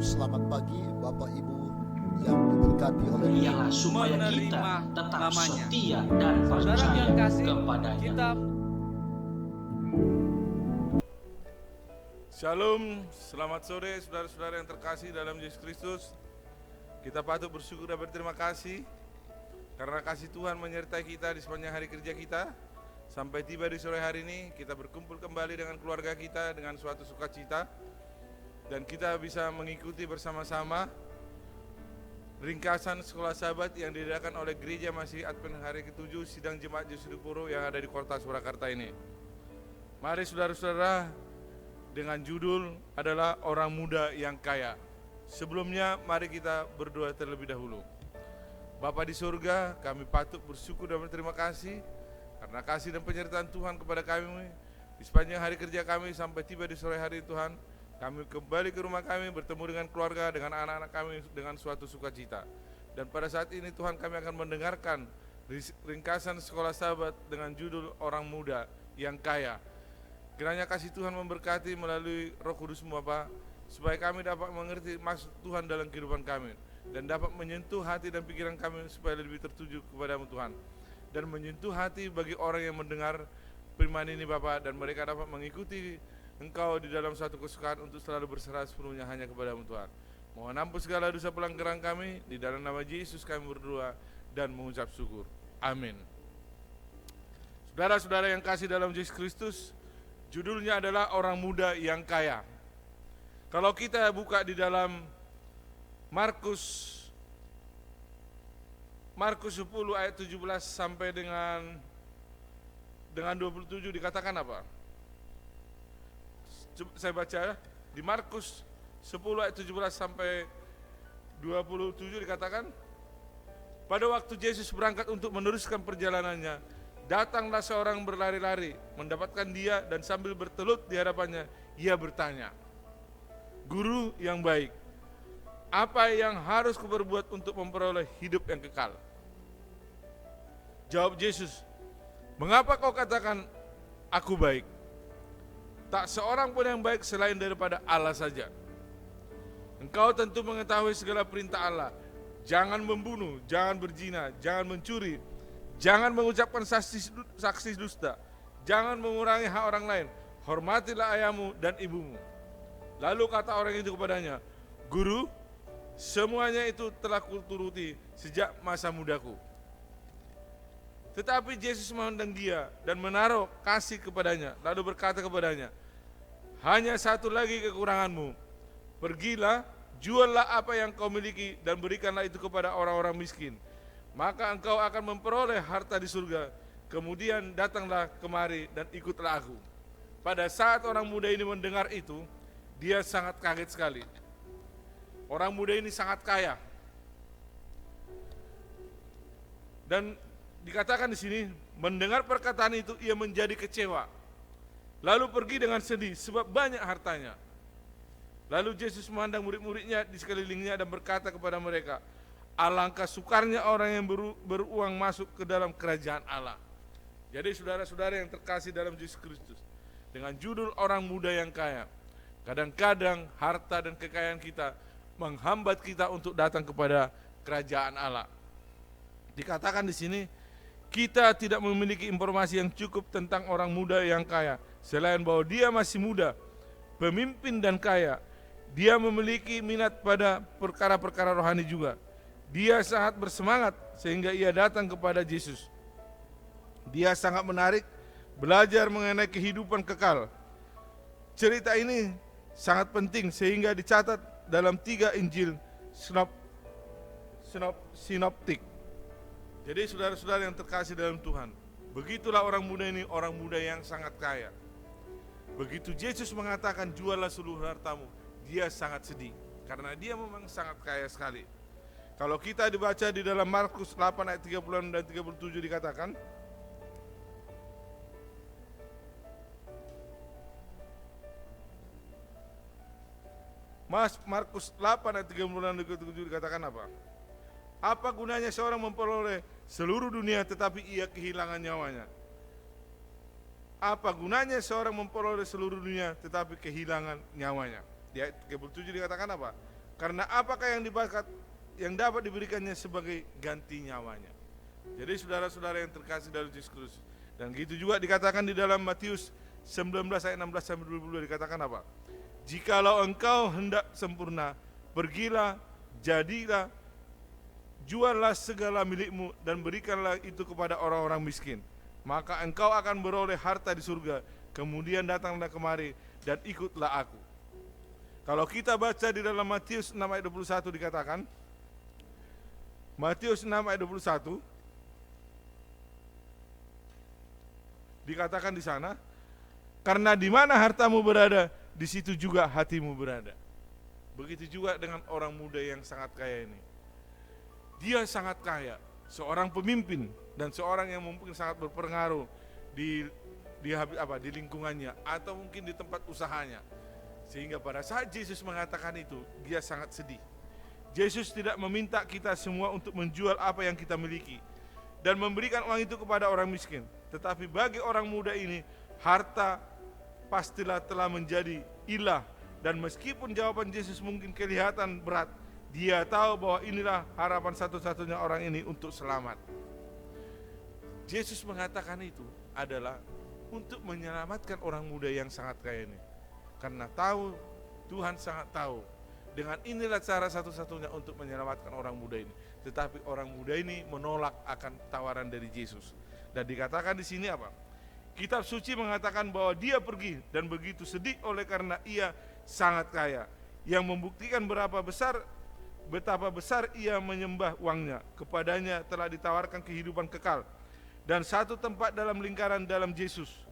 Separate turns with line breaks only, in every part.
Selamat pagi Bapak Ibu yang diberkati oleh
Ialah supaya kita tetap
namanya.
setia dan
Saudara
percaya
yang kasih,
kepadanya.
kita
Shalom, selamat sore saudara-saudara yang terkasih dalam Yesus Kristus. Kita patut bersyukur dan berterima kasih karena kasih Tuhan menyertai kita di sepanjang hari kerja kita. Sampai tiba di sore hari ini, kita berkumpul kembali dengan keluarga kita dengan suatu sukacita. Dan kita bisa mengikuti bersama-sama ringkasan sekolah sahabat yang diadakan oleh Gereja Masih Advent hari ke-7 Sidang Jemaat Yesus Puro yang ada di kota Surakarta ini. Mari saudara-saudara, dengan judul adalah Orang Muda yang Kaya. Sebelumnya mari kita berdoa terlebih dahulu. Bapa di surga, kami patut bersyukur dan berterima kasih karena kasih dan penyertaan Tuhan kepada kami di sepanjang hari kerja kami sampai tiba di sore hari Tuhan. Kami kembali ke rumah kami bertemu dengan keluarga, dengan anak-anak kami dengan suatu sukacita. Dan pada saat ini Tuhan kami akan mendengarkan ringkasan sekolah sahabat dengan judul Orang Muda yang Kaya. Kiranya kasih Tuhan memberkati melalui Roh Kudus Bapa, supaya kami dapat mengerti maksud Tuhan dalam kehidupan kami dan dapat menyentuh hati dan pikiran kami supaya lebih tertuju kepadamu Tuhan, dan menyentuh hati bagi orang yang mendengar firman ini Bapa, dan mereka dapat mengikuti Engkau di dalam satu kesukaan untuk selalu berserah sepenuhnya hanya kepadamu Tuhan. Mohon ampun segala dosa pelanggaran kami, di dalam nama Yesus kami berdoa dan mengucap syukur. Amin. Saudara-saudara yang kasih dalam Yesus Kristus, judulnya adalah Orang Muda yang Kaya. Kalau kita buka di dalam Markus 10 ayat 17 sampai dengan 27 dikatakan apa? Saya baca di Markus 10 ayat 17 sampai 27 dikatakan, pada waktu Yesus berangkat untuk meneruskan perjalanannya, datanglah seorang berlari-lari, mendapatkan dia dan sambil bertelut di hadapannya, ia bertanya, Guru yang baik, apa yang harus kuperbuat untuk memperoleh hidup yang kekal? Jawab Yesus, mengapa kau katakan aku baik? Tak seorang pun yang baik selain daripada Allah saja. Engkau tentu mengetahui segala perintah Allah. Jangan membunuh, jangan berzina, jangan mencuri, jangan mengucapkan saksi dusta, jangan mengurangi hak orang lain, hormatilah ayahmu dan ibumu. Lalu kata orang itu kepadanya, Guru, semuanya itu telah kuturuti sejak masa mudaku. Tetapi Yesus memandang dia dan menaruh kasih kepadanya, lalu berkata kepadanya, hanya satu lagi kekuranganmu. Pergilah, juallah apa yang kau miliki dan berikanlah itu kepada orang-orang miskin. Maka engkau akan memperoleh harta di surga. Kemudian datanglah kemari dan ikutlah aku. Pada saat orang muda ini mendengar itu, dia sangat kaget sekali. Orang muda ini sangat kaya. Dan dikatakan di sini, mendengar perkataan itu ia menjadi kecewa. Lalu pergi dengan sedih sebab banyak hartanya. Lalu Yesus memandang murid-muridnya di sekelilingnya dan berkata kepada mereka, alangkah sukarnya orang yang beruang masuk ke dalam kerajaan Allah. Jadi saudara-saudara yang terkasih dalam Yesus Kristus, dengan judul Orang Muda yang Kaya, kadang-kadang harta dan kekayaan kita menghambat kita untuk datang kepada kerajaan Allah. Dikatakan di sini, kita tidak memiliki informasi yang cukup tentang orang muda yang kaya, selain bahwa dia masih muda, pemimpin dan kaya. Dia memiliki minat pada perkara-perkara rohani juga. Dia sangat bersemangat sehingga ia datang kepada Yesus. Dia sangat menarik belajar mengenai kehidupan kekal. Cerita ini sangat penting sehingga dicatat dalam 3 Injil sinoptik. Jadi saudara-saudara yang terkasih dalam Tuhan, begitulah orang muda ini, orang muda yang sangat kaya. Begitu Yesus mengatakan juallah seluruh hartamu, dia sangat sedih karena dia memang sangat kaya sekali. Kalau kita dibaca di dalam Markus 8 ayat 36 dan 37 dikatakan, Markus 8 ayat 36 dan 37 dikatakan apa? Apa gunanya seorang memperoleh seluruh dunia tetapi ia kehilangan nyawanya? Apa gunanya seorang memperoleh seluruh dunia tetapi kehilangan nyawanya? Di ayat 37 dikatakan apa? Karena apakah yang dapat diberikannya sebagai ganti nyawanya. Jadi saudara-saudara yang terkasih dalam Yesus Kristus. Dan gitu juga dikatakan di dalam Matius 19 ayat 16 sampai 22 dikatakan apa? Jikalau engkau hendak sempurna, pergilah, jadilah, juallah segala milikmu dan berikanlah itu kepada orang-orang miskin. Maka engkau akan beroleh harta di surga. Kemudian datanglah kemari dan ikutlah aku. Kalau kita baca di dalam Matius 6 ayat 21 dikatakan, Matius 6 ayat 21 dikatakan di sana, karena di mana hartamu berada, di situ juga hatimu berada. Begitu juga dengan orang muda yang sangat kaya ini. Dia sangat kaya, seorang pemimpin dan seorang yang mungkin sangat berpengaruh di lingkungannya atau mungkin di tempat usahanya. Sehingga pada saat Yesus mengatakan itu, dia sangat sedih. Yesus tidak meminta kita semua untuk menjual apa yang kita miliki dan memberikan uang itu kepada orang miskin. Tetapi bagi orang muda ini, harta pastilah telah menjadi ilah. Dan meskipun jawaban Yesus mungkin kelihatan berat, dia tahu bahwa inilah harapan satu-satunya orang ini untuk selamat. Yesus mengatakan itu adalah untuk menyelamatkan orang muda yang sangat kaya ini. Karena tahu, Tuhan sangat tahu, dengan inilah cara satu-satunya untuk menyelamatkan orang muda ini. Tetapi orang muda ini menolak akan tawaran dari Yesus. Dan dikatakan di sini apa? Kitab suci mengatakan bahwa dia pergi dan begitu sedih oleh karena ia sangat kaya, yang membuktikan betapa besar ia menyembah uangnya. Kepadanya telah ditawarkan kehidupan kekal dan satu tempat dalam lingkaran dalam Yesus.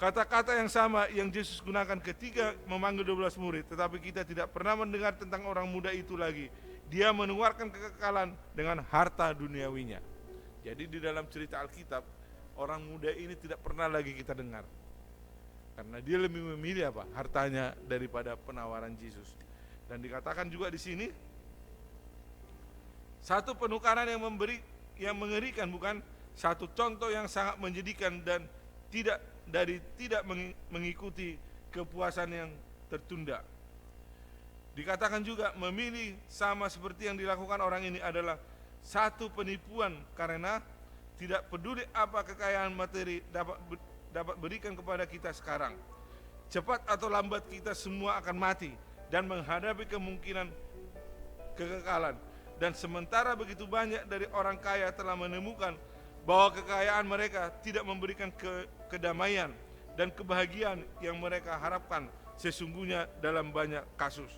Kata-kata yang sama yang Yesus gunakan ketika memanggil 12 murid, tetapi kita tidak pernah mendengar tentang orang muda itu lagi. Dia menawarkan kekekalan dengan harta duniawinya. Jadi di dalam cerita Alkitab, orang muda ini tidak pernah lagi kita dengar. Karena dia lebih memilih apa? Hartanya daripada penawaran Yesus. Dan dikatakan juga di sini, satu penukaran yang mengerikan, bukan satu contoh yang sangat menjadikan dan tidak mengikuti kepuasan yang tertunda. Dikatakan juga memilih sama seperti yang dilakukan orang ini adalah satu penipuan, karena tidak peduli apa kekayaan materi dapat berikan kepada kita sekarang. Cepat atau lambat kita semua akan mati dan menghadapi kemungkinan kekekalan. Dan sementara begitu banyak dari orang kaya telah menemukan bahwa kekayaan mereka tidak memberikan kedamaian dan kebahagiaan yang mereka harapkan, sesungguhnya dalam banyak kasus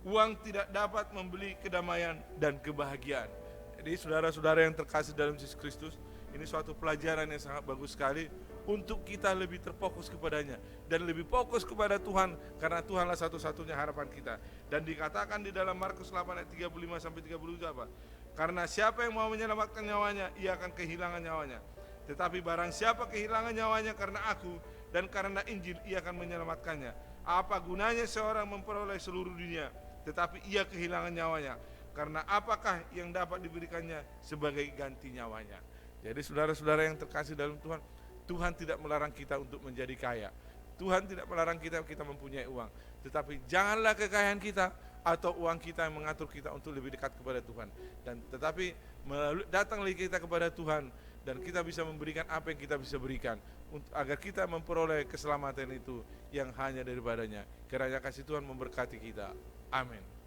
uang tidak dapat membeli kedamaian dan kebahagiaan. Jadi saudara-saudara yang terkasih dalam Yesus Kristus, ini suatu pelajaran yang sangat bagus sekali untuk kita lebih terfokus kepadanya dan lebih fokus kepada Tuhan, karena Tuhanlah satu-satunya harapan kita. Dan dikatakan di dalam Markus 8 ayat 35 sampai 37 apa? Karena siapa yang mau menyelamatkan nyawanya, ia akan kehilangan nyawanya. Tetapi barang siapa kehilangan nyawanya karena aku dan karena Injil, ia akan menyelamatkannya. Apa gunanya seorang memperoleh seluruh dunia, tetapi ia kehilangan nyawanya? Karena apakah yang dapat diberikannya sebagai ganti nyawanya? Jadi saudara-saudara yang terkasih dalam Tuhan, Tuhan tidak melarang kita untuk menjadi kaya. Tuhan tidak melarang kita mempunyai uang. Tetapi janganlah kekayaan kita atau uang kita yang mengatur kita untuk lebih dekat kepada Tuhan. Dan tetapi datanglah kita kepada Tuhan dan kita bisa memberikan apa yang kita bisa berikan agar kita memperoleh keselamatan itu yang hanya daripadanya. Kiranya kasih Tuhan memberkati kita. Amin.